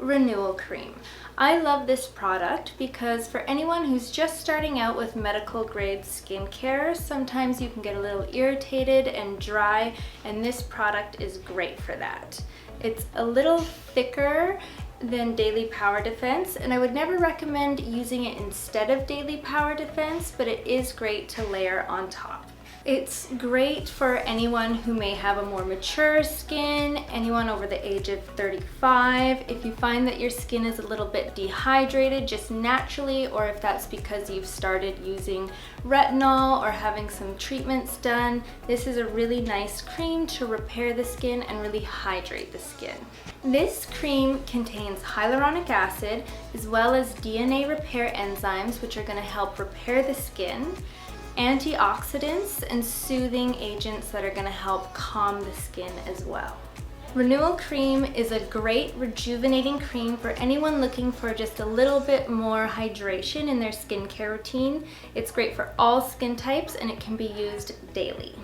Renewal Cream. I love this product because for anyone who's just starting out with medical grade skincare, sometimes you can get a little irritated and dry, and this product is great for that. It's a little thicker than Daily Power Defense, and I would never recommend using it instead of Daily Power Defense, but it is great to layer on top. It's great for anyone who may have a more mature skin, anyone over the age of 35. If you find that your skin is a little bit dehydrated just naturally, or if that's because you've started using retinol or having some treatments done, this is a really nice cream to repair the skin and really hydrate the skin. This cream contains hyaluronic acid as well as DNA repair enzymes, which are going to help repair the skin, antioxidants and soothing agents that are going to help calm the skin as well. Renewal Cream is a great rejuvenating cream for anyone looking for just a little bit more hydration in their skincare routine. It's great for all skin types and it can be used daily.